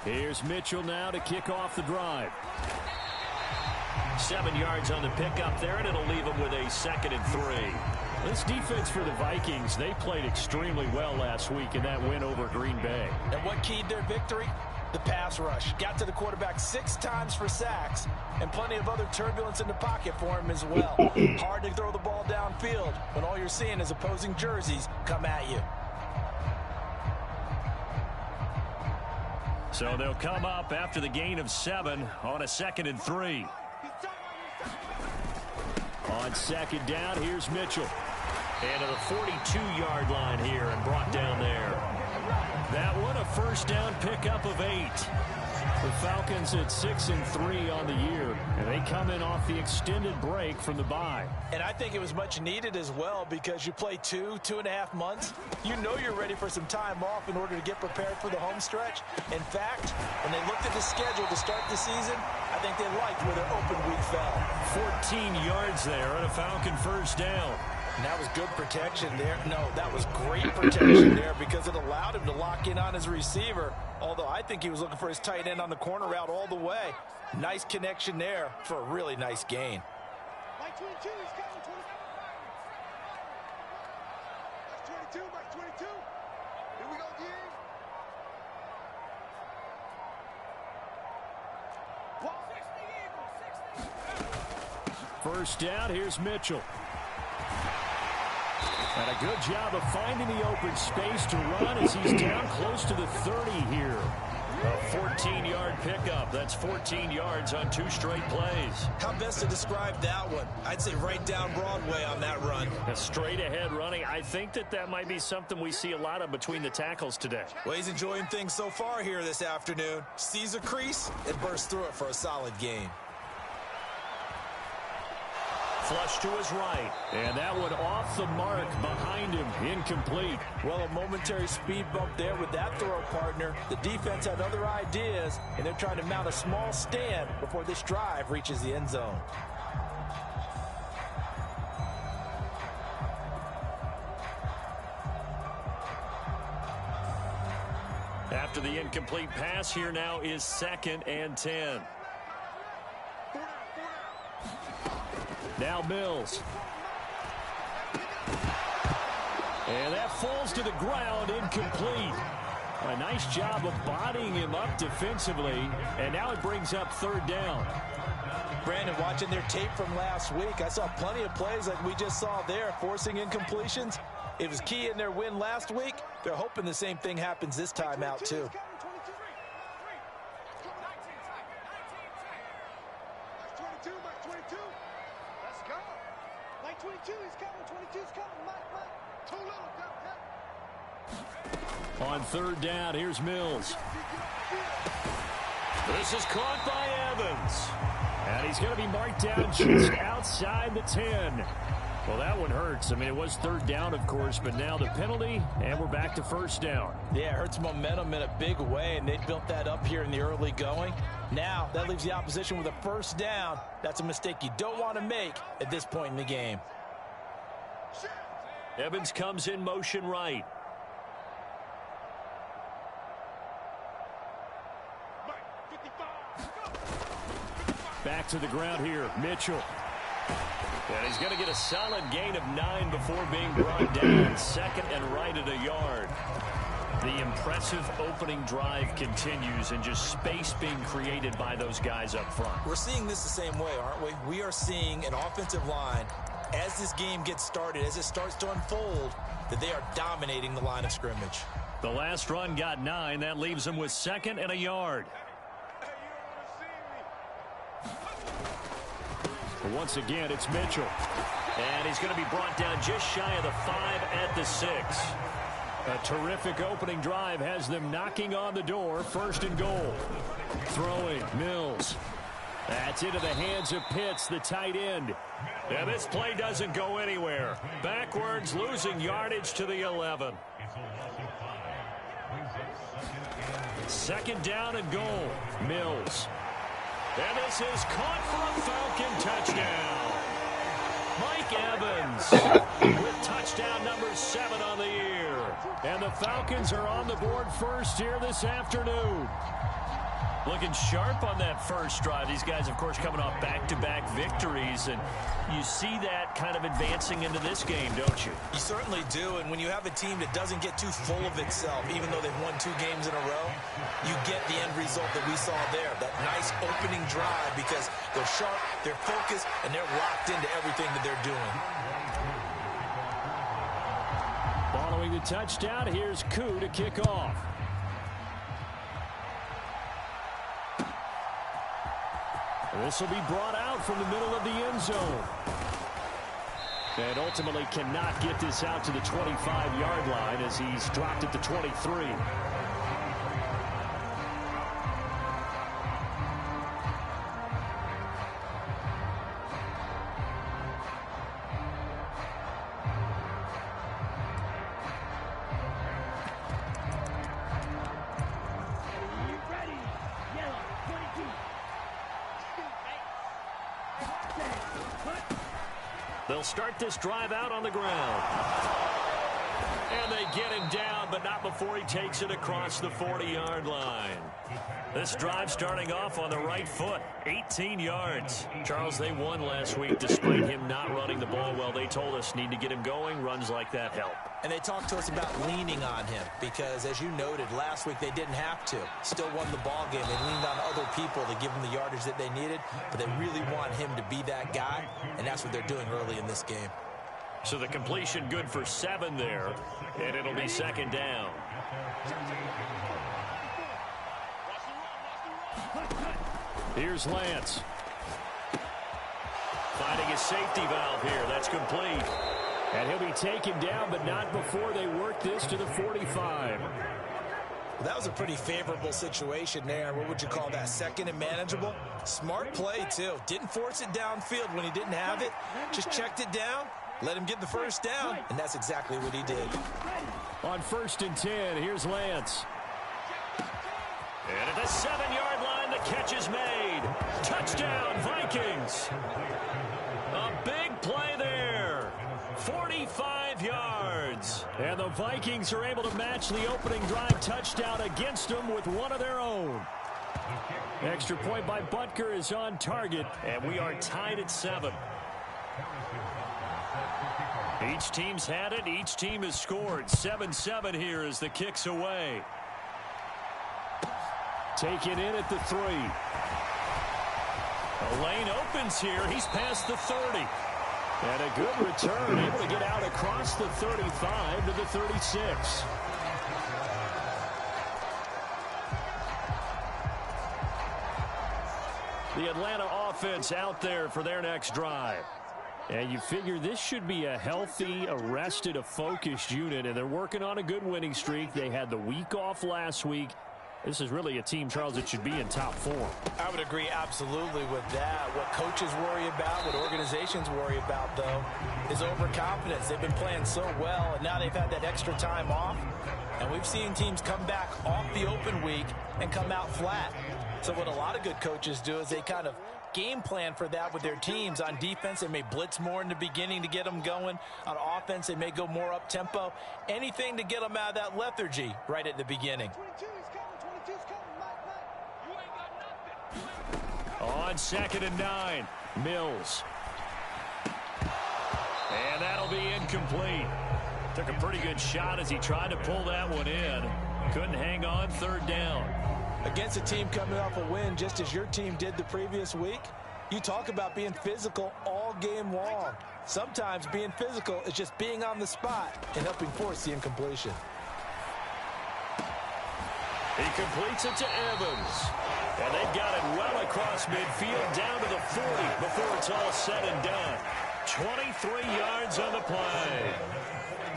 Here's Mitchell now to kick off the drive. 7 yards on the pickup there, and it'll leave them with a 2nd and 3. This defense for the Vikings, they played extremely well last week in that win over Green Bay. And what keyed their victory? The pass rush. Got to the quarterback 6 times for sacks, and plenty of other turbulence in the pocket for him as well. Hard to throw the ball downfield when all you're seeing is opposing jerseys come at you. So they'll come up after the gain of 7 on a 2nd and 3. On 2nd down, here's Mitchell. And to the 42-yard line here and brought down there. That one a first down pickup of 8. The Falcons at 6 and 3 on the year, and they come in off the extended break from the bye. And I think it was much needed as well, because you play 2.5 months. You know you're ready for some time off in order to get prepared for the home stretch. In fact, when they looked at the schedule to start the season, I think they liked where their open week fell. 14 yards there on a Falcon first down. And that was good protection there. No, that was great protection there, because it allowed him to lock in on his receiver. Although I think he was looking for his tight end on the corner route all the way. Nice connection there for a really nice gain. Mike 22, he's coming. 22. Mike 22. Here we go, again. First down, here's Mitchell. And a good job of finding the open space to run as he's down close to the 30 here. A 14-yard pickup. That's 14 yards on 2 straight plays. How best to describe that one? I'd say right down Broadway on that run. A straight ahead running. I think that might be something we see a lot of between the tackles today. Well, he's enjoying things so far here this afternoon. Sees a crease and bursts through it for a solid gain. Flush to his right. And that one off the mark behind him. Incomplete. Well, a momentary speed bump there with that throw, partner. The defense had other ideas, and they're trying to mount a small stand before this drive reaches the end zone. After the incomplete pass, here now is 2nd and 10. Now Mills. And that falls to the ground, incomplete. A nice job of bodying him up defensively, and now it brings up 3rd down. Brandon, watching their tape from last week, I saw plenty of plays like we just saw there, forcing incompletions. It was key in their win last week. They're hoping the same thing happens this time out, too. On 3rd down, here's Mills. This is caught by Evans. And he's going to be marked down just outside the 10. Well, that one hurts. I mean, it was 3rd down, of course, but now the penalty, and we're back to 1st down. Yeah, it hurts momentum in a big way, and they built that up here in the early going. Now, that leaves the opposition with a 1st down. That's a mistake you don't want to make at this point in the game. Evans comes in motion right. Back to the ground here, Mitchell. And he's going to get a solid gain of 9 before being brought down. 2nd and right at a yard. The impressive opening drive continues, and just space being created by those guys up front. We're seeing this the same way, aren't we? We are seeing an offensive line, as this game gets started, as it starts to unfold, that they are dominating the line of scrimmage. The last run got 9. That leaves them with 2nd and a yard. Once again, it's Mitchell. And he's going to be brought down just shy of the 5 at the 6. A terrific opening drive has them knocking on the door. 1st and goal. Throwing, Mills. That's into the hands of Pitts, the tight end. Yeah, this play doesn't go anywhere. Backwards, losing yardage to the 11. 2nd down and goal. Mills. And this is caught for a Falcon touchdown. Mike Evans with touchdown number 7 on the year. And the Falcons are on the board first here this afternoon. Looking sharp on that first drive. These guys, of course, coming off back-to-back victories. And you see that kind of advancing into this game, don't you? You certainly do. And when you have a team that doesn't get too full of itself, even though they've won 2 games in a row, you get the end result that we saw there. That nice opening drive because they're sharp, they're focused, and they're locked into everything that they're doing. Following the touchdown, here's Koo to kick off. This will be brought out from the middle of the end zone. And ultimately cannot get this out to the 25-yard line as he's dropped at the 23. They'll start this drive out on the ground. And they get him down, but not before he takes it across the 40-yard line. This drive starting off on the right foot, 18 yards. Charles, they won last week despite him not running the ball well. They told us need to get him going. Runs like that help. And they talked to us about leaning on him because, as you noted, last week they didn't have to. Still won the ball game. They leaned on other people to give them the yardage that they needed, but they really want him to be that guy, and that's what they're doing early in this game. So the completion good for 7 there, and it'll be second down. Here's Lance. Finding a safety valve here. That's complete. And he'll be taken down, but not before they work this to the 45. Well, that was a pretty favorable situation there. What would you call that? Second and manageable? Smart play, too. Didn't force it downfield when he didn't have it. Just checked it down, let him get the first down, and that's exactly what he did. On 1st and 10, here's Lance. And at the 7-yard line, the catch is made. Touchdown, Vikings. A big play there. 45 yards. And the Vikings are able to match the opening drive touchdown against them with one of their own. Extra point by Butker is on target, and we are tied at 7. Each team's had it. Each team has scored. 7-7 here as the kick's away. Taken in at the 3. A lane opens here. He's past the 30. And a good return, able to get out across the 35 to the 36. The Atlanta offense out there for their next drive. And you figure this should be a healthy, arrested, a focused unit, and they're working on a good winning streak. They had the week off last week. This is really a team, Charles, that should be in top form. I would agree absolutely with that. What coaches worry about, what organizations worry about, though, is overconfidence. They've been playing so well, and now they've had that extra time off. And we've seen teams come back off the open week and come out flat. So what a lot of good coaches do is they kind of game plan for that with their teams. On defense, they may blitz more in the beginning to get them going. On offense, they may go more up-tempo. Anything to get them out of that lethargy right at the beginning. On 2nd and 9, Mills. And that'll be incomplete. Took a pretty good shot as he tried to pull that one in. Couldn't hang on 3rd down. Against a team coming off a win, just as your team did the previous week, you talk about being physical all game long. Sometimes being physical is just being on the spot and helping force the incompletion. He completes it to Evans. And they've got it well across midfield down to the 40 before it's all said and done. 23 yards on the play.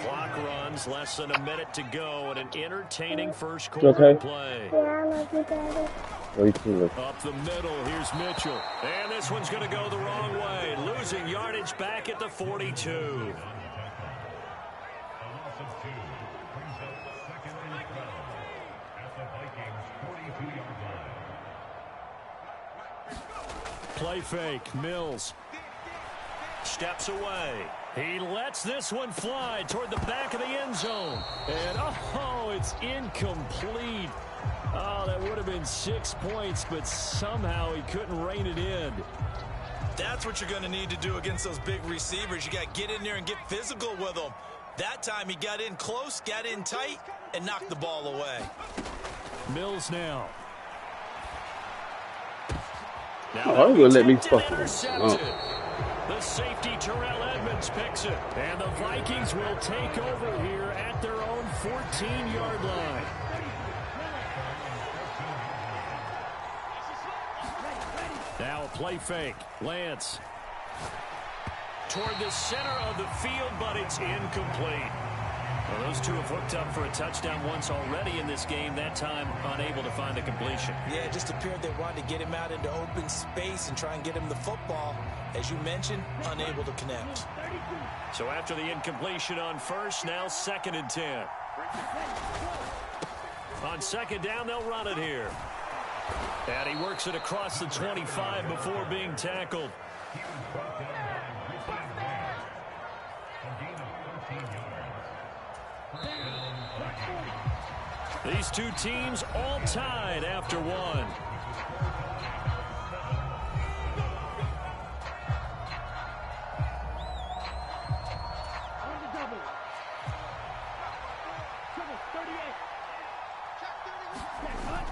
Clock runs, less than a minute to go, and an entertaining first quarter play. Up the middle, here's Mitchell. And this one's going to go the wrong way. Losing yardage back at the 42. Play fake, Mills. steps away. He lets this one fly toward the back of the end zone. And, oh, it's incomplete. Oh, that would have been 6 points, but somehow he couldn't rein it in. That's what you're going to need to do against those big receivers. You got to get in there and get physical with them. That time he got in close, got in tight, and knocked the ball away. Mills now. Oh, gonna let me fucking. The safety Terrell Edmonds picks it. And the Vikings will take over here at their own 14-yard line. Now a play fake. Lance. Toward the center of the field, but it's incomplete. Well, those two have hooked up for a touchdown once already in this game, that time unable to find the completion. Yeah, it just appeared they wanted to get him out into open space and try and get him the football. As you mentioned, unable to connect. So after the incompletion on first, now 2nd and 10. On second down, they'll run it here. And he works it across the 25 before being tackled. These two teams all tied after one.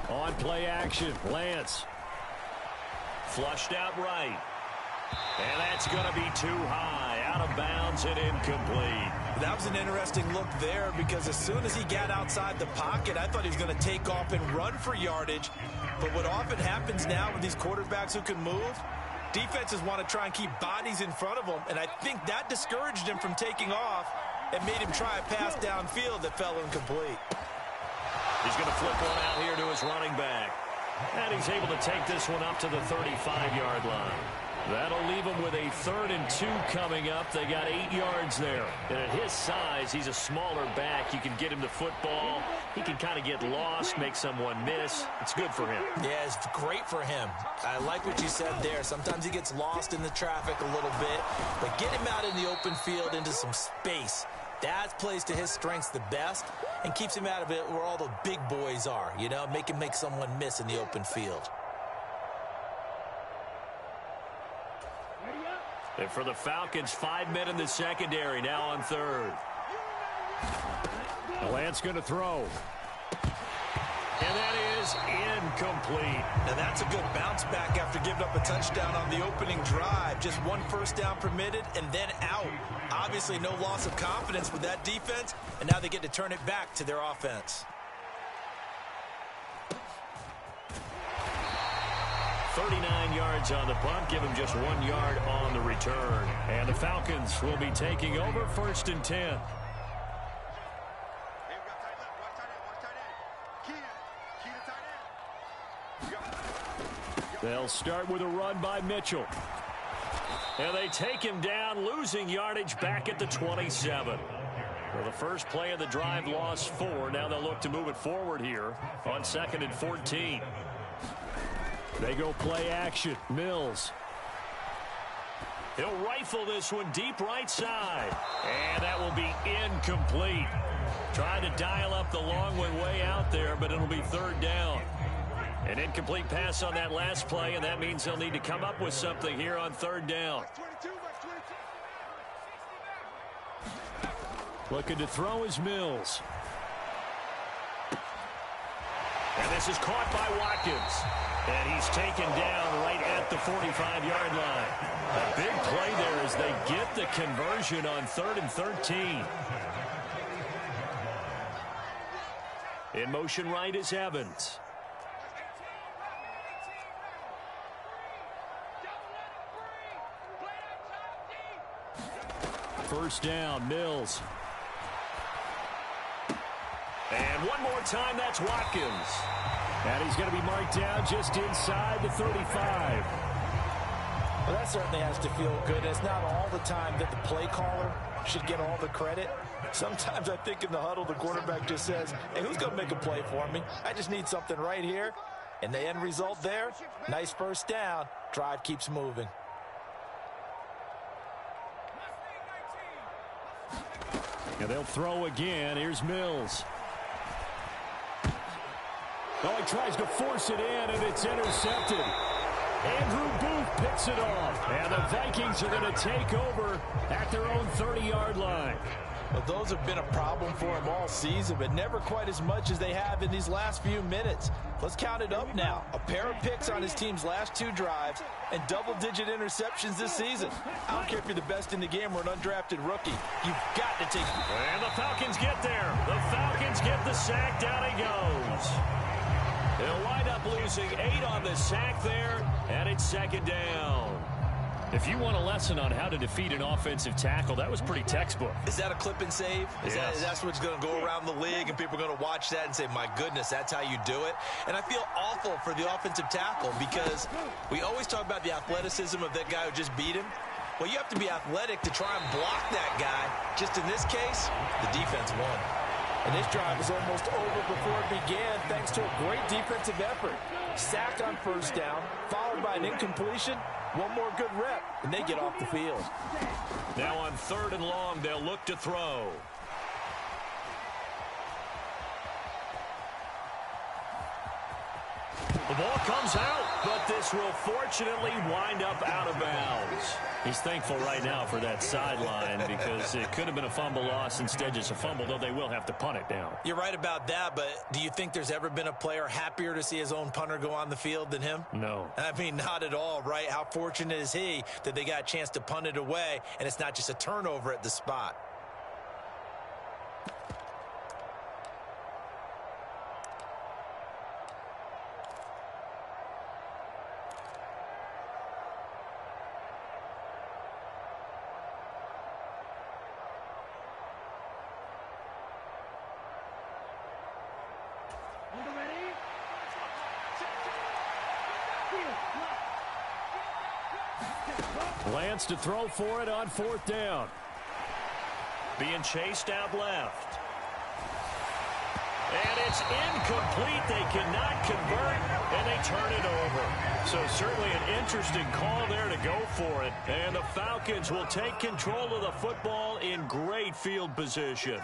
On play action, Lance. Flushed out right. And that's going to be too high, out of bounds and incomplete. That was an interesting look there because as soon as he got outside the pocket, I thought he was going to take off and run for yardage. But what often happens now with these quarterbacks who can move, defenses want to try and keep bodies in front of them, and I think that discouraged him from taking off and made him try a pass downfield that fell incomplete. He's going to flip one out here to his running back. And he's able to take this one up to the 35-yard line. That'll leave him with a 3rd and 2 coming up. They got 8 yards there. And at his size, he's a smaller back. You can get him the football. He can kind of get lost, make someone miss. It's good for him. Yeah, it's great for him. I like what you said there. Sometimes he gets lost in the traffic a little bit. But get him out in the open field into some space. That plays to his strengths the best and keeps him out of it where all the big boys are. You know, make him make someone miss in the open field. And for the Falcons, 5 men in the secondary, now on 3rd. Lance going to throw. And that is incomplete. Now that's a good bounce back after giving up a touchdown on the opening drive. Just 1 first down permitted and then out. Obviously no loss of confidence with that defense, and now they get to turn it back to their offense. 39 yards on the punt, give him just 1 yard on the return. And the Falcons will be taking over 1st and 10. They'll start with a run by Mitchell. And they take him down, losing yardage back at the 27. Well, the first play of the drive lost 4. Now they'll look to move it forward here on 2nd and 14. They go play action. Mills. He'll rifle this one deep right side. And that will be incomplete. Trying to dial up the long one way out there, but it'll be 3rd down. An incomplete pass on that last play, and that means they'll need to come up with something here on 3rd down. Looking to throw is Mills. And this is caught by Watkins. And he's taken down right at the 45-yard line. A big play there as they get the conversion on 3rd and 13. In motion right is Evans. First down, Mills. And one more time, that's Watkins. And he's going to be marked down just inside the 35. Well, that certainly has to feel good. It's not all the time that the play caller should get all the credit. Sometimes I think in the huddle, the quarterback just says, hey, who's going to make a play for me? I just need something right here. And the end result there, nice first down. Drive keeps moving. And they'll throw again. Here's Mills. Oh, he tries to force it in, and it's intercepted. Andrew Booth picks it off. And the Vikings are going to take over at their own 30-yard line. Well, those have been a problem for him all season, but never quite as much as they have in these last few minutes. Let's count it up now. A pair of picks on his team's last 2 drives and double-digit interceptions this season. I don't care if you're the best in the game or an undrafted rookie. You've got to take it. And the Falcons get there. The Falcons get the sack. Down he goes. They'll wind up losing 8 on the sack there, and it's 2nd down. If you want a lesson on how to defeat an offensive tackle, that was pretty textbook. Is that a clip and save? Yes. That's what's going to go around the league, and people are going to watch that and say, my goodness, that's how you do it? And I feel awful for the offensive tackle because we always talk about the athleticism of that guy who just beat him. Well, you have to be athletic to try and block that guy. Just in this case, the defense won. And this drive was almost over before it began thanks to a great defensive effort. Sacked on 1st down, followed by an incompletion. One more good rep, and they get off the field. Now on 3rd and long, they'll look to throw. The ball comes out, but this will fortunately wind up out of bounds. He's thankful right now for that sideline because it could have been a fumble loss, instead just a fumble, though they will have to punt it down. You're right about that, but do you think there's ever been a player happier to see his own punter go on the field than him? No. I mean, not at all, right? How fortunate is he that they got a chance to punt it away, and it's not just a turnover at the spot. Lance to throw for it on 4th down. Being chased out left. And it's incomplete. They cannot convert, and they turn it over. So certainly an interesting call there to go for it. And the Falcons will take control of the football in great field position.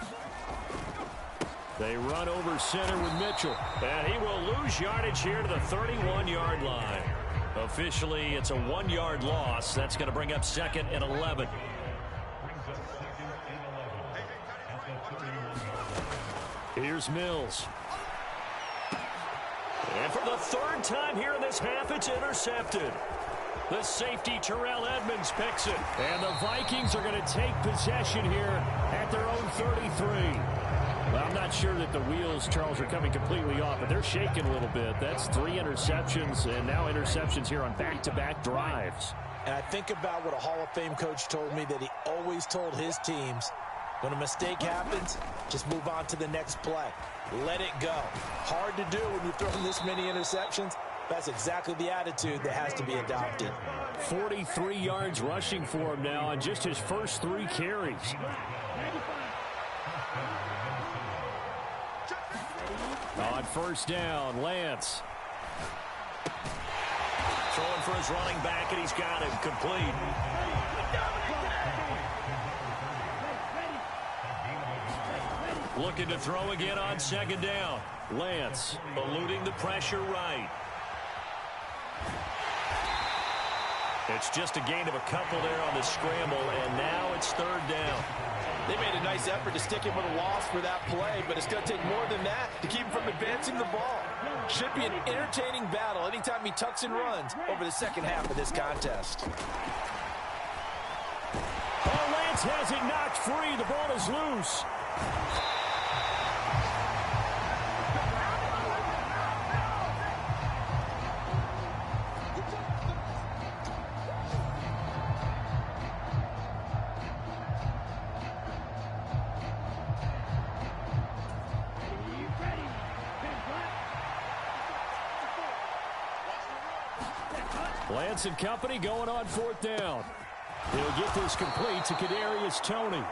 They run over center with Mitchell. And he will lose yardage here to the 31-yard line. Officially, it's a 1-yard loss. That's going to bring up 2nd and 11. Here's Mills. And for the 3rd time here in this half, it's intercepted. The safety, Terrell Edmonds, picks it. And the Vikings are going to take possession here at their own 33. Well, I'm not sure that the wheels, Charles, are coming completely off, but they're shaking a little bit. That's 3 interceptions, and now interceptions here on back-to-back drives. And I think about what a Hall of Fame coach told me, that he always told his teams, when a mistake happens, just move on to the next play. Let it go. Hard to do when you've thrown this many interceptions. That's exactly the attitude that has to be adopted. 43 yards rushing for him now on just his first 3 carries. On 1st down, Lance. Throwing for his running back, and he's got him complete. Looking to throw again on 2nd down. Lance eluding the pressure right. It's just a gain of a couple there on the scramble, and now it's 3rd down. They made a nice effort to stick him with a loss for that play, but it's going to take more than that to keep him from advancing the ball. Should be an entertaining battle anytime he tucks and runs over the 2nd half of this contest. Oh, Lance has it knocked free. The ball is loose. Lance and company going on 4th down. He'll get this complete to Kadarius Toney.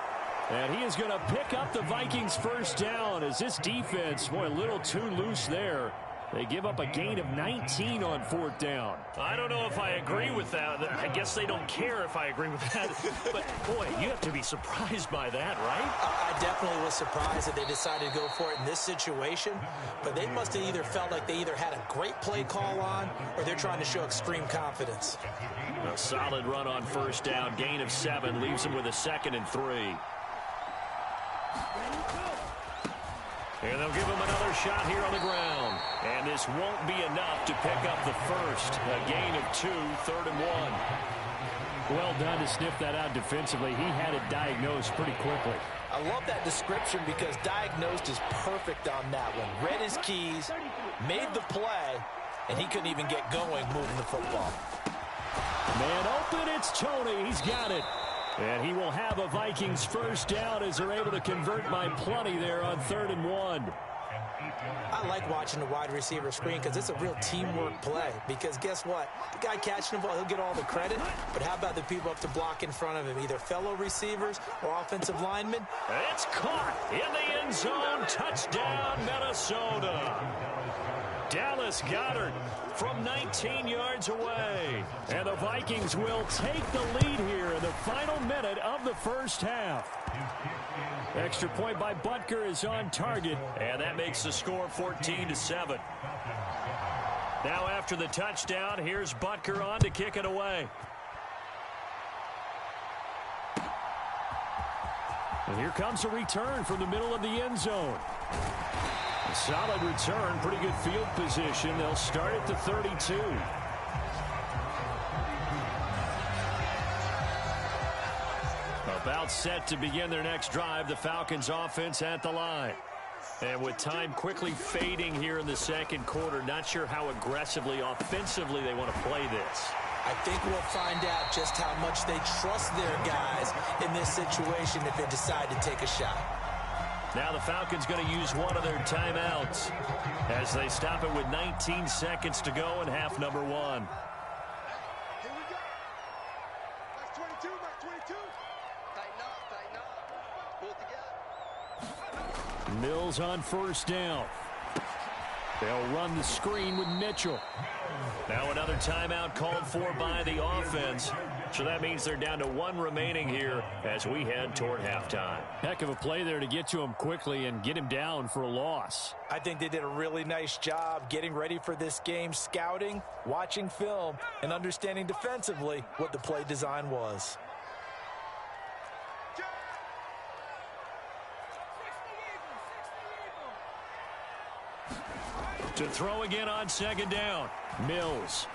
And he is going to pick up the Vikings' 1st down as this defense, boy, a little too loose there. They give up a gain of 19 on 4th down. I don't know if I agree with that. I guess they don't care if I agree with that. But, boy, you have to be surprised by that, right? I definitely was surprised that they decided to go for it in this situation. But they must have either felt like they either had a great play call on or they're trying to show extreme confidence. A solid run on 1st down. Gain of 7 leaves them with a 2nd and 3. And they'll give him another shot here on the ground. And this won't be enough to pick up the first. A gain of 2, 3rd and 1. Well done to sniff that out defensively. He had it diagnosed pretty quickly. I love that description because diagnosed is perfect on that one. Read his keys, made the play, and he couldn't even get going moving the football. Man open, it's Tony. He's got it. And he will have a Vikings 1st down as they're able to convert by plenty there on 3rd and 1. I like watching the wide receiver screen because it's a real teamwork play. Because guess what? The guy catching the ball, he'll get all the credit. But how about the people up to block in front of him, either fellow receivers or offensive linemen? It's caught in the end zone. Touchdown, Minnesota. Dallas Goedert from 19 yards away. And the Vikings will take the lead here in the final minute of the 1st half. Extra point by Butker is on target. And that makes the score 14-7. Now after the touchdown, here's Butker on to kick it away. And here comes a return from the middle of the end zone. A solid return, pretty good field position. They'll start at the 32. About set to begin their next drive, the Falcons offense at the line. And with time quickly fading here in the 2nd quarter, not sure how aggressively, offensively they want to play this. I think we'll find out just how much they trust their guys in this situation if they decide to take a shot. Now the Falcons going to use one of their timeouts as they stop it with 19 seconds to go in half number 1. Here we go. That's 22, that's 22. Tighten up. Pull it together. Mills on 1st down. They'll run the screen with Mitchell. Now another timeout called for by the offense. So that means they're down to 1 remaining here as we head toward halftime. Heck of a play there to get to him quickly and get him down for a loss. I think they did a really nice job getting ready for this game, scouting, watching film, and understanding defensively what the play design was. To throw again on 2nd down. Mills.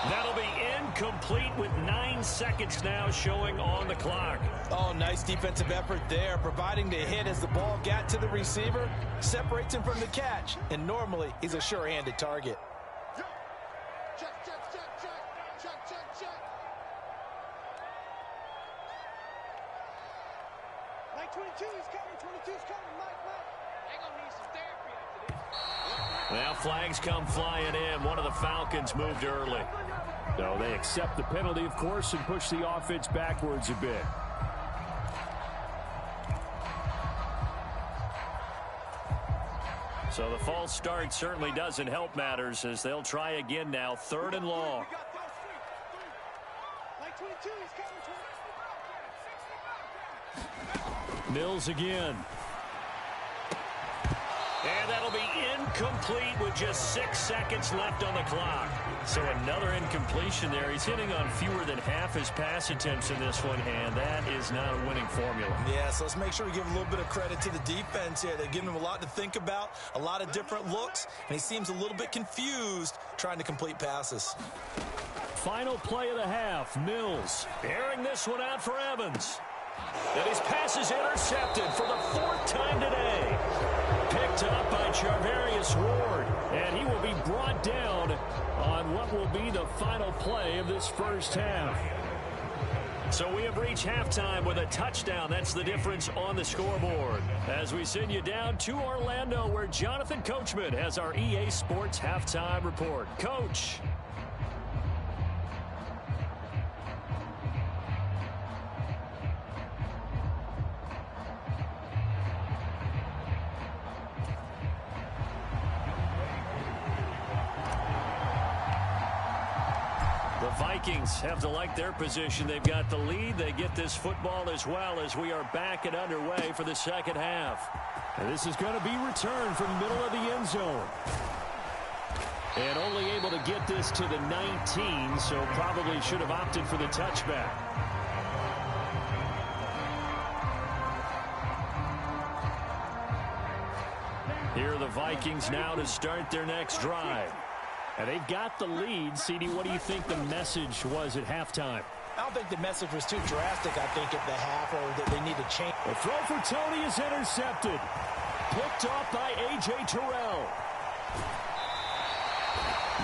That'll be incomplete with 9 seconds now showing on the clock. Oh, nice defensive effort there, providing the hit as the ball got to the receiver, separates him from the catch, and normally he's a sure-handed target. Check, check, check, check, check, check, check. Mike 22 is coming, 22 is coming, Mike. They're going to need some therapy after this. Now flags come flying in. One of the Falcons moved early. So they accept the penalty, of course, and push the offense backwards a bit. So the false start certainly doesn't help matters as they'll try again now. 3rd and long. Mike 22 is coming, Mills again. And that'll be incomplete with just 6 seconds left on the clock. So another incompletion there. He's hitting on fewer than half his pass attempts in this one, and that is not a winning formula. Yeah, so let's make sure we give a little bit of credit to the defense here. They're giving him a lot to think about, a lot of different looks, and he seems a little bit confused trying to complete passes. Final play of the half. Mills airing this one out for Evans. And his pass is intercepted for the 4th time today. Picked up by Charvarius Ward. And he will be brought down on what will be the final play of this 1st half. So we have reached halftime with a touchdown. That's the difference on the scoreboard. As we send you down to Orlando, where Jonathan Coachman has our EA Sports halftime report. Coach. The Vikings have to like their position. They've got the lead. They get this football as well as we are back and underway for the second half. And this is going to be returned from the middle of the end zone. And only able to get this to the 19, so probably should have opted for the touchback. Here are the Vikings now to start their next drive. And they've got the lead. CD, what do you think the message was at halftime? I don't think the message was too drastic, I think, at the half, or that they need to change. The throw for Tony is intercepted. Picked off by A.J. Terrell.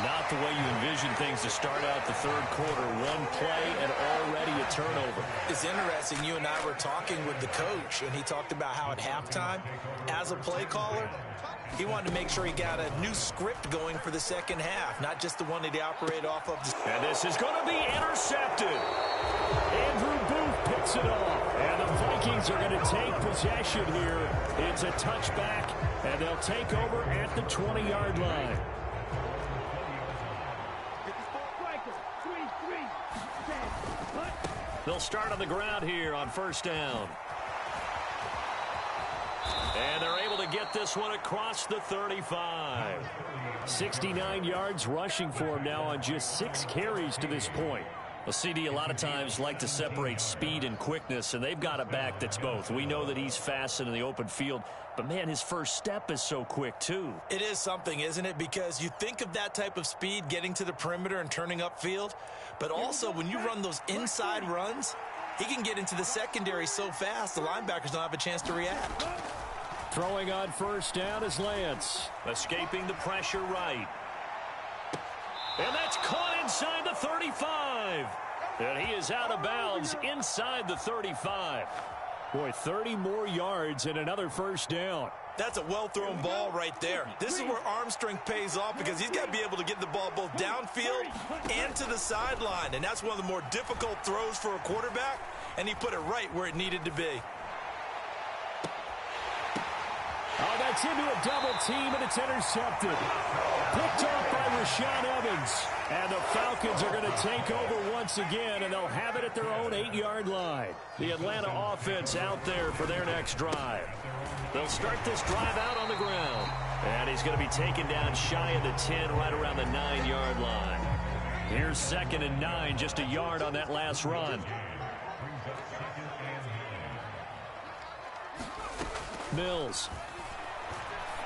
Not the way you envision things to start out the third quarter. One play and already a turnover. It's interesting. You and I were talking with the coach, and he talked about how at halftime, as a play caller, he wanted to make sure he got a new script going for the second half, not just the one that he operated off of. And this is going to be intercepted. Andrew Booth picks it off. And the Vikings are going to take possession here. It's a touchback, and they'll take over at the 20-yard line. They'll start on the ground here on first down. And they're able to get this one across the 35. 69 yards rushing for him now on just 6 carries to this point. Well, CD, a lot of times like to separate speed and quickness, and they've got a back that's both. We know that he's fast in the open field, but, man, his first step is so quick, too. It is something, isn't it? Because you think of that type of speed getting to the perimeter and turning upfield, but also when you run those inside runs, he can get into the secondary so fast the linebackers don't have a chance to react. Throwing on first down is Lance. Escaping the pressure right. And that's caught inside the 35. And he is out of bounds inside the 35. Boy, 30 more yards and another first down. That's a well-thrown ball right there. This is where arm strength pays off because he's got to be able to get the ball both downfield and to the sideline. And that's one of the more difficult throws for a quarterback, and he put it right where it needed to be. Oh, that's into a double team, and it's intercepted. Picked off by Rashaan Evans. And the Falcons are going to take over once again, and they'll have it at their own 8-yard line. The Atlanta offense out there for their next drive. They'll start this drive out on the ground. And he's going to be taken down shy of the 10, right around the 9-yard line. Here's 2nd and 9, just a yard on that last run. Mills.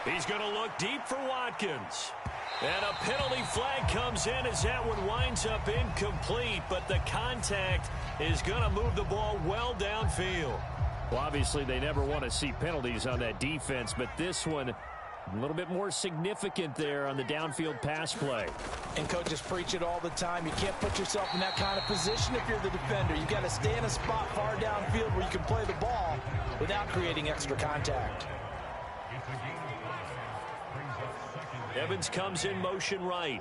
He's going to look deep for Watkins. And a penalty flag comes in as that one winds up incomplete, but the contact is going to move the ball well downfield. Well, obviously, they never want to see penalties on that defense, but this one a little bit more significant there on the downfield pass play. And coaches preach it all the time. You can't put yourself in that kind of position if you're the defender. You've got to stay in a spot far downfield where you can play the ball without creating extra contact. Evans comes in motion right.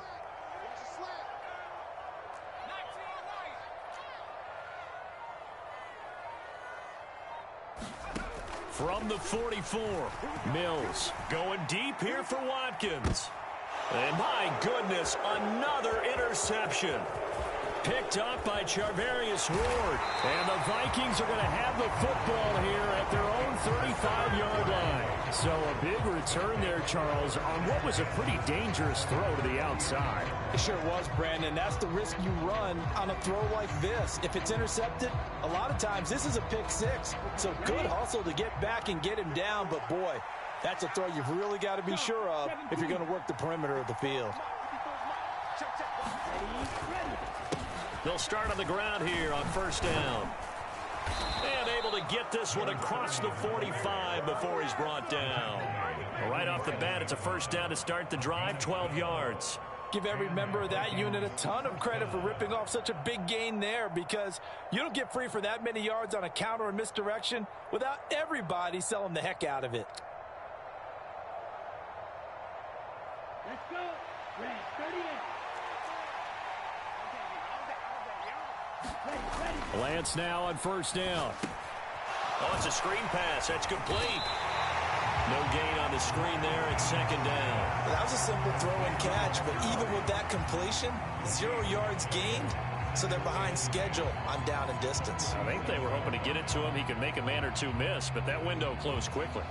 From the 44, Mills going deep here for Watkins. And my goodness, another interception. Picked up by Charvarius Ward. And the Vikings are going to have the football here at their own 35-yard line. So a big return there, Charles, on what was a pretty dangerous throw to the outside. It sure was, Brandon. That's the risk you run on a throw like this. If it's intercepted, a lot of times this is a pick six. So good hustle to get back and get him down. But, boy, that's a throw you've really got to be sure of if you're going to work the perimeter of the field. They'll start on the ground here on first down. And able to get this one across the 45 before he's brought down. Right off the bat, it's a first down to start the drive, 12 yards. Give every member of that unit a ton of credit for ripping off such a big gain there, because you don't get free for that many yards on a counter or misdirection without everybody selling the heck out of it. Let's go. Red, 38. Lance now on first down. Oh, it's a screen pass. That's complete. No gain on the screen there at second down. That was a simple throw and catch, but even with that completion, 0 yards gained, so they're behind schedule on down and distance. I think they were hoping to get it to him. He could make a man or two miss, but that window closed quickly.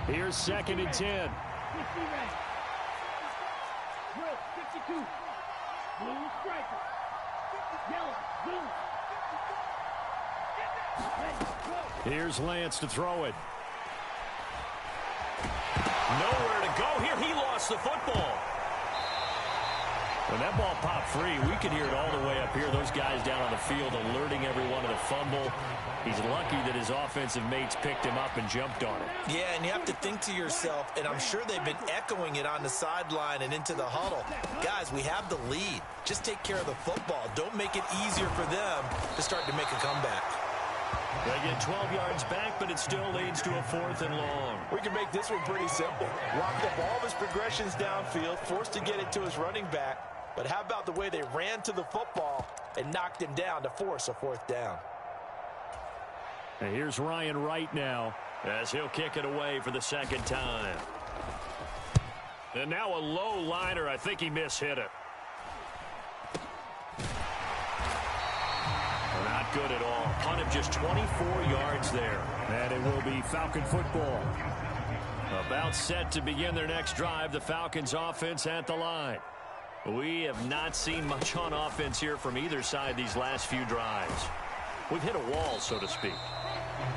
Here's 2nd and 10. Here's Lance to throw it. Nowhere to go here. He lost the football. When that ball popped free, we could hear it all the way up here. Those guys down on the field alerting everyone of the fumble. He's lucky that his offensive mates picked him up and jumped on it. Yeah, and you have to think to yourself, and I'm sure they've been echoing it on the sideline and into the huddle. Guys, we have the lead. Just take care of the football. Don't make it easier for them to start to make a comeback. They get 12 yards back, but it still leads to a 4th and long. We can make this one pretty simple. Locked up all of his progressions downfield, forced to get it to his running back. But how about the way they ran to the football and knocked him down to force a 4th down? And here's Ryan Wright now as he'll kick it away for the 2nd time. And now a low liner. I think he mishit it. Not good at all. Punt of just 24 yards there. And it will be Falcon football. About set to begin their next drive. The Falcons offense at the line. We have not seen much on offense here from either side these last few drives. We've hit a wall, so to speak.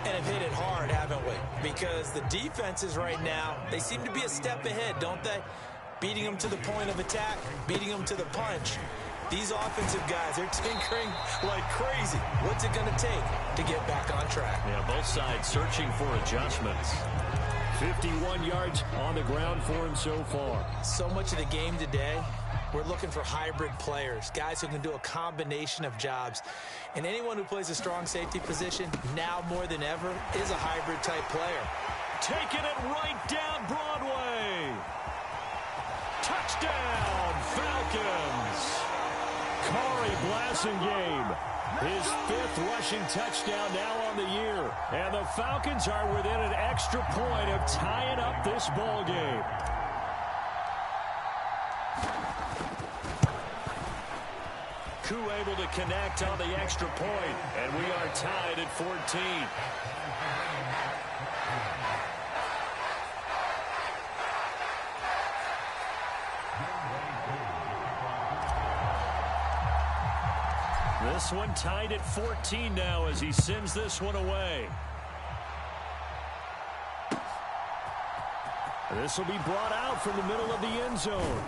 And have hit it hard, haven't we? Because the defenses right now, they seem to be a step ahead, don't they? Beating them to the point of attack, beating them to the punch. These offensive guys, they're tinkering like crazy. What's it going to take to get back on track? Yeah, both sides searching for adjustments. 51 yards on the ground for him so far. So much of the game today, we're looking for hybrid players, guys who can do a combination of jobs. And anyone who plays a strong safety position, now more than ever, is a hybrid type player. Taking it right down Broadway. Touchdown, Falcons. Corey Blasingame, his 5th rushing touchdown now on the year. And the Falcons are within an extra point of tying up this ball game. Koo able to connect on the extra point, and we are tied at 14. This one tied at 14 now as he sends this one away. This will be brought out from the middle of the end zone.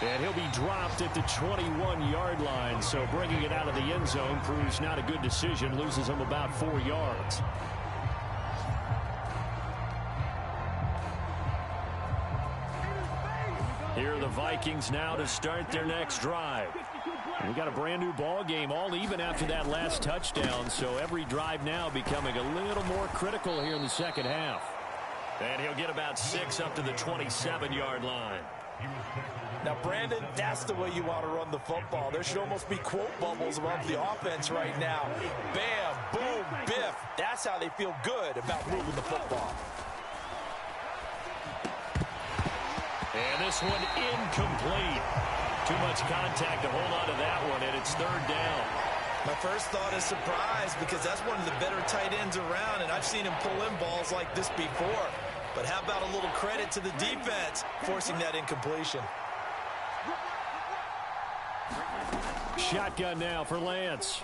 And he'll be dropped at the 21-yard line. So bringing it out of the end zone proves not a good decision. Loses him about 4 yards. Here are the Vikings now to start their next drive. We got a brand new ball game, all even after that last touchdown. So every drive now becoming a little more critical here in the second half. And he'll get about 6 up to the 27-yard line. Now, Brandon, that's the way you want to run the football. There should almost be quote bubbles above the offense right now. Bam, boom, biff. That's how they feel good about moving the football. And this one incomplete. Too much contact to hold on to that one, and it's 3rd down. My first thought is surprise because that's one of the better tight ends around, and I've seen him pull in balls like this before. But how about a little credit to the defense forcing that incompletion? Shotgun now for Lance.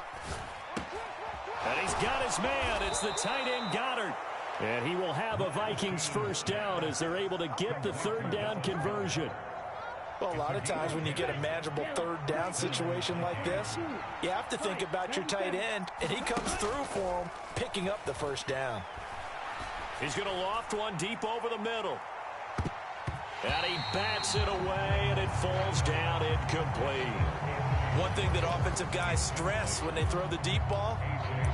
And he's got his man. It's the tight end Goddard. And he will have a Vikings 1st down as they're able to get the 3rd down conversion. Well, a lot of times when you get a manageable 3rd down situation like this, you have to think about your tight end, and he comes through for him, picking up the 1st down. He's going to loft one deep over the middle. And he bats it away, and it falls down incomplete. One thing that offensive guys stress when they throw the deep ball,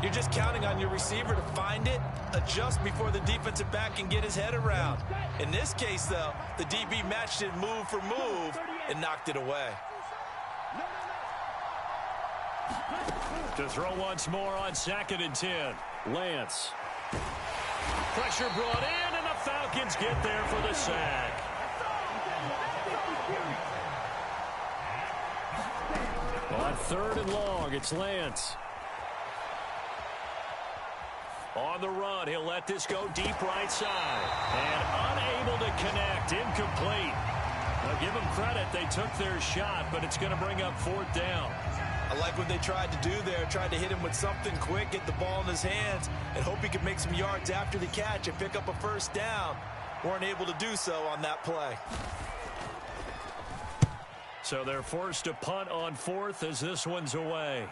you're just counting on your receiver to find it, adjust before the defensive back can get his head around. In this case, though, the DB matched it move for move and knocked it away. To throw once more on 2nd and 10. Lance. Pressure brought in, and the Falcons get there for the sack. On 3rd and long, it's Lance. On the run, he'll let this go deep right side. And unable to connect, incomplete. Now give them credit, they took their shot, but it's going to bring up 4th down. I like what they tried to do there, tried to hit him with something quick, get the ball in his hands, and hope he could make some yards after the catch and pick up a 1st down. Weren't able to do so on that play. So they're forced to punt on 4th as this one's away.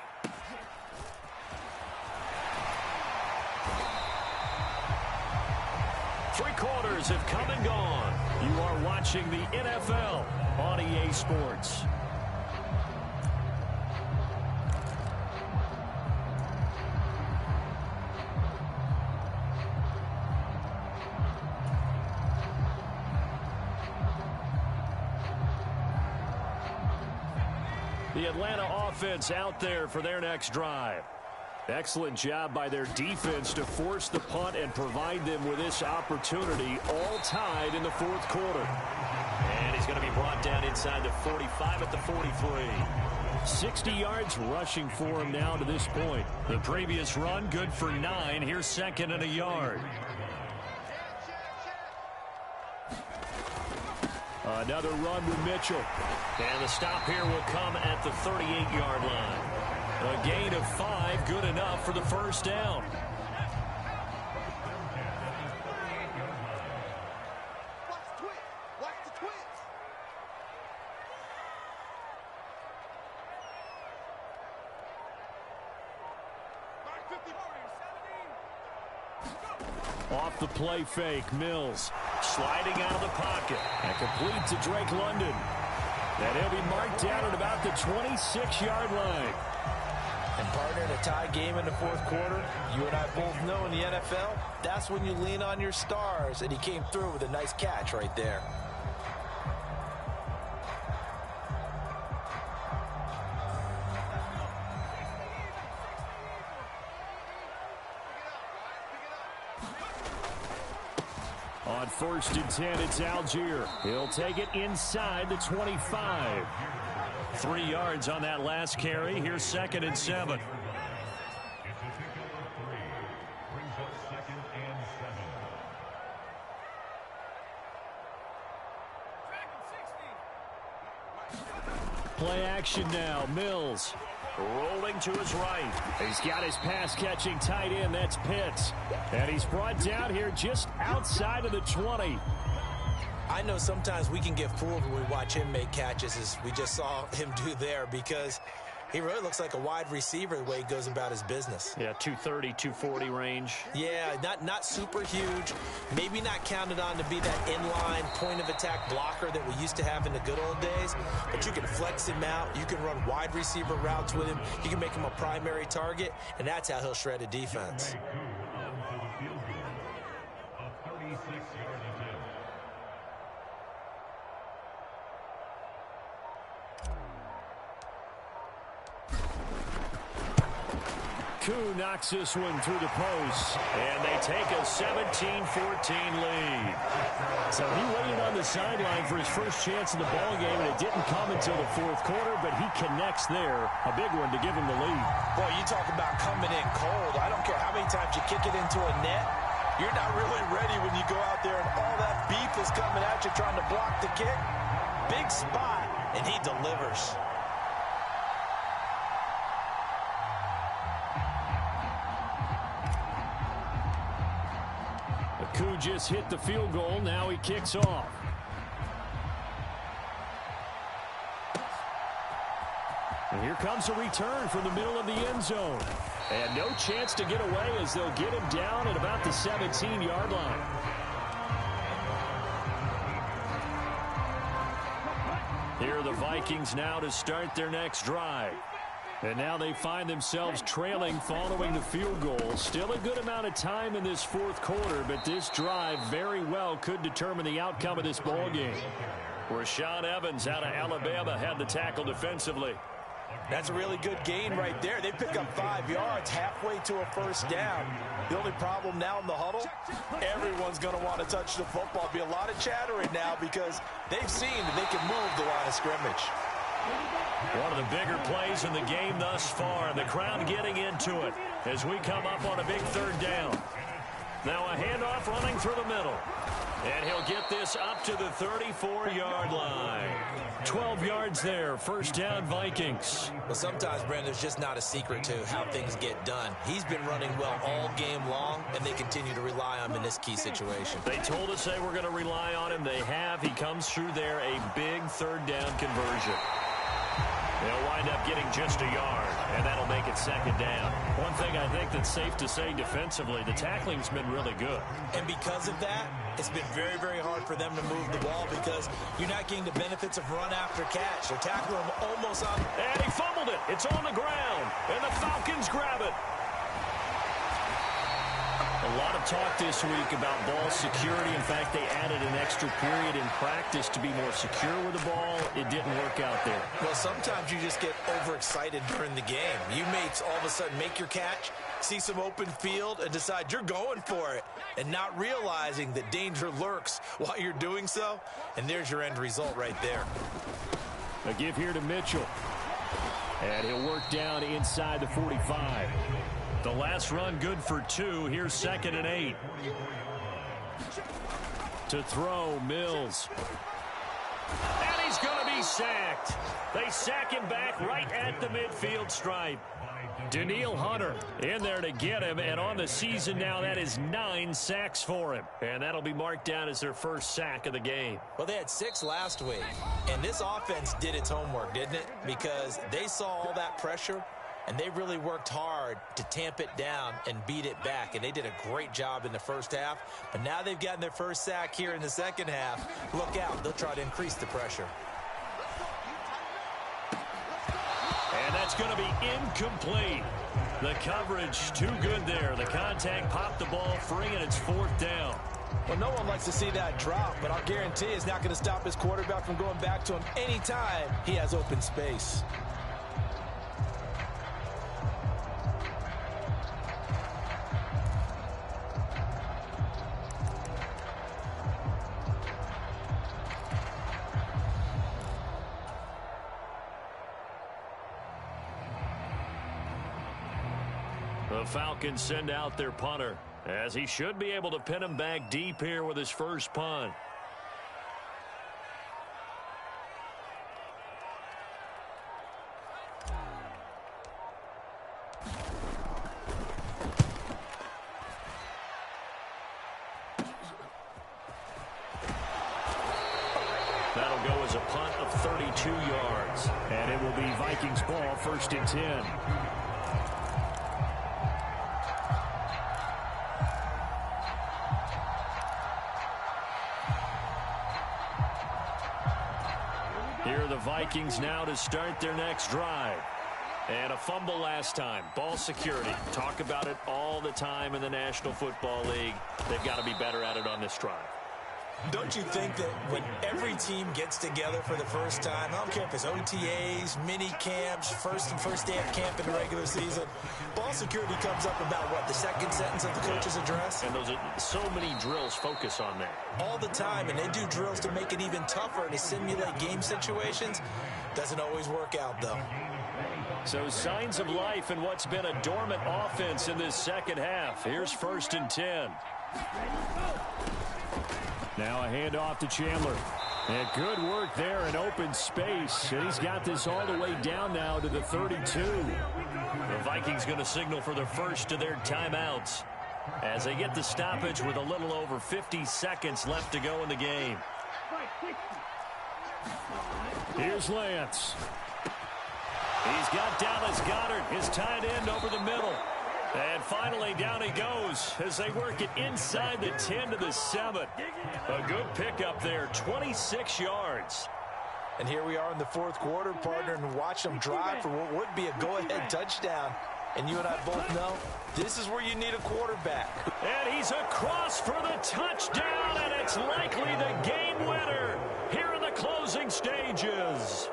Three quarters have come and gone. You are watching the NFL on EA Sports. The Atlanta offense out there for their next drive. Excellent job by their defense to force the punt and provide them with this opportunity, all tied in the 4th quarter. And he's going to be brought down inside the 45 at the 43. 60 yards rushing for him now to this point. The previous run, good for 9. Here's 2nd and a yard. Another run with Mitchell. And the stop here will come at the 38-yard line. A gain of 5, good enough for the 1st down. Watch the twist. Watch the twist. Off the play fake, Mills sliding out of the pocket. And complete to Drake London. And he'll be marked down at about the 26-yard line. And partner, in a tie game in the 4th quarter, you and I both know in the NFL, that's when you lean on your stars. And he came through with a nice catch right there. On 1st and 10, it's Algier. He'll take it inside the 25. 3 yards on that last carry. Here's 2nd and 7. Play action now. Mills rolling to his right. He's got his pass-catching tight end. That's Pitts. And he's brought down here just outside of the 20. I know sometimes we can get fooled when we watch him make catches, as we just saw him do there, because he really looks like a wide receiver the way he goes about his business. Yeah, 230, 240 range. Yeah, not super huge. Maybe not counted on to be that inline point-of-attack blocker that we used to have in the good old days. But you can flex him out. You can run wide receiver routes with him. You can make him a primary target, and that's how he'll shred a defense. Koo knocks this one through the post, and they take a 17-14 lead. So he waited on the sideline for his first chance in the ball game, and it didn't come until the 4th quarter, but he connects there. A big one to give him the lead. Boy, you talk about coming in cold. I don't care how many times you kick it into a net. You're not really ready when you go out there and all that beef is coming at you trying to block the kick. Big spot, and he delivers. Koo just hit the field goal. Now he kicks off. And here comes a return from the middle of the end zone. And no chance to get away as they'll get him down at about the 17-yard line. Here are the Vikings now to start their next drive. And now they find themselves trailing following the field goal. Still a good amount of time in this 4th quarter, but this drive very well could determine the outcome of this ball game. Rashaan Evans out of Alabama had the tackle defensively. That's a really good gain right there. They pick up 5 yards halfway to a 1st down. The only problem now in the huddle, everyone's going to want to touch the football. Be a lot of chattering now because they've seen that they can move the line of scrimmage. One of the bigger plays in the game thus far, and the crowd getting into it as we come up on a big third down. Now a handoff running through the middle. And he'll get this up to the 34-yard line. 12 yards there, first down Vikings. Well, sometimes, Brandon, there's just not a secret to how things get done. He's been running well all game long, and they continue to rely on him in this key situation. They told us they were going to rely on him. They have. He comes through there, a big third down conversion. They'll wind up getting just a yard, and that'll make it second down. One thing I think that's safe to say defensively, the tackling's been really good. And because of that, it's been very, very hard for them to move the ball because you're not getting the benefits of run after catch. They're tackling him almost on. And he fumbled it. It's on the ground, and the Falcons grab it. A lot of talk this week about ball security. In fact, they added an extra period in practice to be more secure with the ball. It didn't work out there. Well, sometimes you just get overexcited during the game. You may all of a sudden make your catch, see some open field, and decide you're going for it, and not realizing that danger lurks while you're doing so. And there's your end result right there. A give here to Mitchell. And he'll work down inside the 45. The last run good for 2. Here's 2nd and 8. To throw, Mills. And he's going to be sacked. They sack him back right at the midfield stripe. Danielle Hunter in there to get him, and on the season now, that is 9 sacks for him. And that'll be marked down as their first sack of the game. Well, they had 6 last week, and this offense did its homework, didn't it? Because they saw all that pressure, and they really worked hard to tamp it down and beat it back. And they did a great job in the first half. But now they've gotten their first sack here in the second half. Look out. They'll try to increase the pressure. And that's going to be incomplete. The coverage too good there. The contact popped the ball free, and it's 4th down. Well, no one likes to see that drop, but I'll guarantee it's not going to stop his quarterback from going back to him anytime he has open space. The Falcons send out their punter, as he should be able to pin him back deep here with his first punt. That'll go as a punt of 32 yards, and it will be Vikings ball, 1st and 10. Here are the Vikings now to start their next drive. And a fumble last time. Ball security. Talk about it all the time in the National Football League. They've got to be better at it on this drive. Don't you think that when every team gets together for the first time, I don't care if it's OTAs, mini camps, first day of camp in the regular season, ball security comes up about what, the second sentence of the coach's address? And those are so many drills focus on that. All the time, and they do drills to make it even tougher to simulate game situations. Doesn't always work out, though. So signs of life in what's been a dormant offense in this second half. Here's 1st and 10. Now a handoff to Chandler. And good work there in open space. And he's got this all the way down now to the 32. The Vikings going to signal for the first of their timeouts as they get the stoppage with a little over 50 seconds left to go in the game. Here's Lance. He's got Dallas Goedert, his tight end, over the middle. And finally, down he goes as they work it inside the 10 to the 7. A good pickup there, 26 yards. And here we are in the 4th quarter, partner, and watch them drive for what would be a go-ahead touchdown. And you and I both know this is where you need a quarterback. And he's across for the touchdown, and it's likely the game winner here in the closing stages.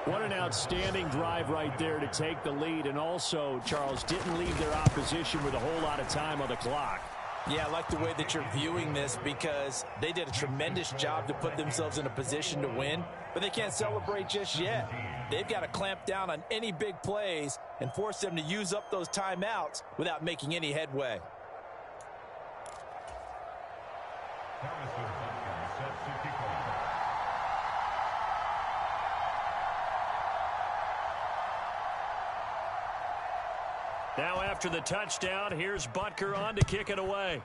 What an outstanding drive right there to take the lead. And also, Charles, didn't leave their opposition with a whole lot of time on the clock. Yeah, I like the way that you're viewing this because they did a tremendous job to put themselves in a position to win, but they can't celebrate just yet. They've got to clamp down on any big plays and force them to use up those timeouts without making any headway. Now after the touchdown, here's Butker on to kick it away.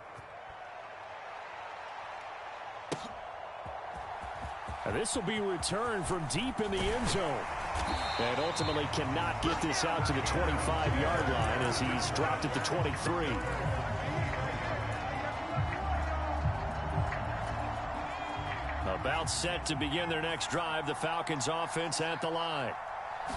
This will be returned from deep in the end zone. And ultimately cannot get this out to the 25-yard line as he's dropped at the 23. About set to begin their next drive, the Falcons offense at the line.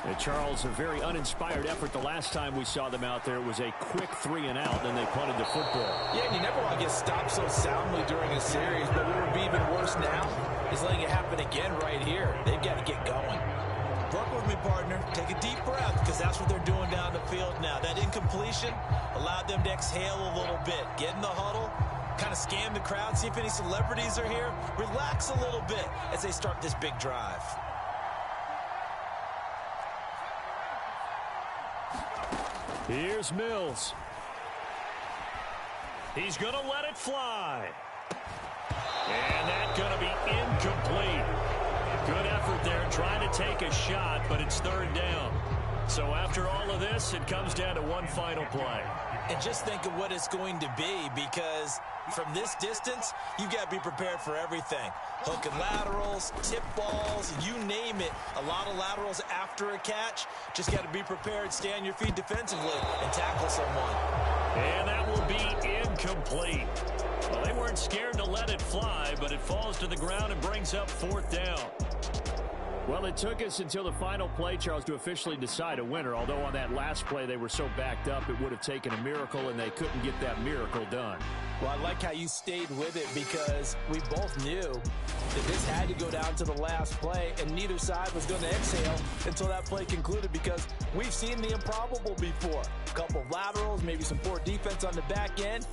And Charles, a very uninspired effort. The last time we saw them out there, it was a quick 3-and-out, and they punted the football. Yeah, and you never want to get stopped so soundly during a series, but what would be even worse now is letting it happen again right here. They've got to get going. Work with me, partner. Take a deep breath, because that's what they're doing down the field now. That incompletion allowed them to exhale a little bit. Get in the huddle, kind of scan the crowd, see if any celebrities are here. Relax a little bit as they start this big drive. Here's Mills. He's going to let it fly. And that's going to be incomplete. Good effort there trying to take a shot, but it's third down. So after all of this, it comes down to one final play. And just think of what it's going to be, because from this distance, you've got to be prepared for everything. Hook and laterals, tip balls, you name it. A lot of laterals after a catch. Just got to be prepared, stay on your feet defensively, and tackle someone. And that will be incomplete. Well, they weren't scared to let it fly, but it falls to the ground and brings up fourth down. Well, it took us until the final play, Charles, to officially decide a winner. Although on that last play they were so backed up, it would have taken a miracle, and they couldn't get that miracle done. Well, I like how you stayed with it, because we both knew that this had to go down to the last play, and neither side was going to exhale until that play concluded, because we've seen the improbable before. A couple of laterals, maybe some poor defense on the back end,